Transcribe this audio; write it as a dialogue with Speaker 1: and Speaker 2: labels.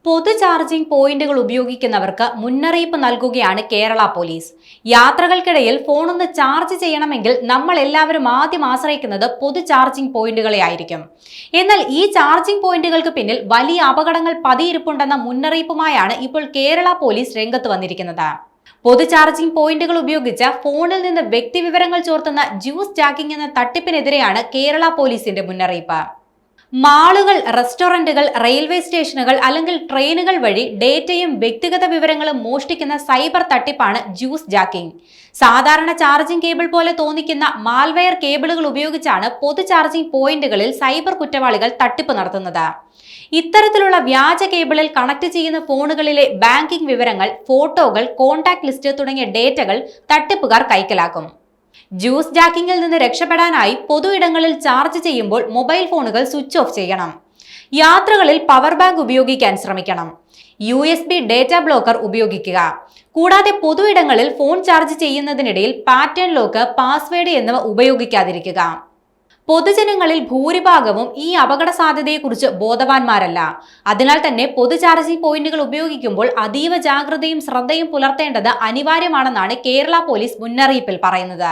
Speaker 1: പൊതു ചാർജിംഗ് പോയിന്റുകൾ ഉപയോഗിക്കുന്നവർക്ക് മുന്നറിയിപ്പ് നൽകുകയാണ് കേരള പോലീസ്. യാത്രകൾക്കിടയിൽ ഫോണൊന്ന് ചാർജ് ചെയ്യണമെങ്കിൽ നമ്മൾ എല്ലാവരും ആദ്യം ആശ്രയിക്കുന്നത് പൊതു ചാർജിംഗ് പോയിന്റുകളെ ആയിരിക്കും. എന്നാൽ ഈ ചാർജിംഗ് പോയിന്റുകൾക്ക് പിന്നിൽ വലിയ അപകടങ്ങൾ പതിയിരിപ്പുണ്ടെന്ന മുന്നറിയിപ്പുമായാണ് ഇപ്പോൾ കേരള പോലീസ് രംഗത്ത് വന്നിരിക്കുന്നത്. പൊതു ചാർജിംഗ് പോയിന്റുകൾ ഉപയോഗിച്ച് ഫോണിൽ നിന്ന് വ്യക്തിവിവരങ്ങൾ ചോർത്തുന്ന ജ്യൂസ് ജാക്കിംഗ് എന്ന തട്ടിപ്പിനെതിരെയാണ് കേരള പോലീസിന്റെ മുന്നറിയിപ്പ്. മാളുകൾ, റെസ്റ്റോറന്റുകൾ, റെയിൽവേ സ്റ്റേഷനുകൾ അല്ലെങ്കിൽ ട്രെയിനുകൾ വഴി ഡേറ്റയും വ്യക്തിഗത വിവരങ്ങളും മോഷ്ടിക്കുന്ന സൈബർ തട്ടിപ്പാണ് ജ്യൂസ് ജാക്കിംഗ്. സാധാരണ ചാർജിംഗ് കേബിൾ പോലെ തോന്നിക്കുന്ന മാൽവെയർ കേബിളുകൾ ഉപയോഗിച്ചാണ് പൊതു ചാർജിംഗ് പോയിന്റുകളിൽ സൈബർ കുറ്റവാളികൾ തട്ടിപ്പ് നടത്തുന്നത്. ഇത്തരത്തിലുള്ള വ്യാജ കേബിളിൽ കണക്ട് ചെയ്യുന്ന ഫോണുകളിലെ ബാങ്കിംഗ് വിവരങ്ങൾ, ഫോട്ടോകൾ, കോൺടാക്ട് ലിസ്റ്റ് തുടങ്ങിയ ഡേറ്റകൾ തട്ടിപ്പുകാർ കൈക്കലാക്കും. ജ്യൂസ് ജാക്കിങ്ങിൽ നിന്ന് രക്ഷപ്പെടാനായി പൊതു ഇടങ്ങളിൽ ചാർജ് ചെയ്യുമ്പോൾ മൊബൈൽ ഫോണുകൾ സ്വിച്ച് ഓഫ് ചെയ്യണം. യാത്രകളിൽ പവർ ബാങ്ക് ഉപയോഗിക്കാൻ ശ്രമിക്കണം. USB ഡേറ്റ ബ്ലോക്കർ ഉപയോഗിക്കുക. കൂടാതെ പൊതു ഇടങ്ങളിൽ ഫോൺ ചാർജ് ചെയ്യുന്നതിനിടയിൽ പാറ്റേൺ ലോക്ക്, പാസ്വേഡ് എന്നിവ ഉപയോഗിക്കാതിരിക്കുക. പൊതുജനങ്ങളിൽ ഭൂരിഭാഗവും ഈ അപകട സാധ്യതയെക്കുറിച്ച് ബോധവാന്മാരല്ല. അതിനാൽ തന്നെ പൊതു ചാർജിംഗ് പോയിന്റുകൾ ഉപയോഗിക്കുമ്പോൾ അതീവ ജാഗ്രതയും ശ്രദ്ധയും പുലർത്തേണ്ടത് അനിവാര്യമാണെന്നാണ് കേരള പോലീസ് മുന്നറിയിപ്പിൽ പറയുന്നത്.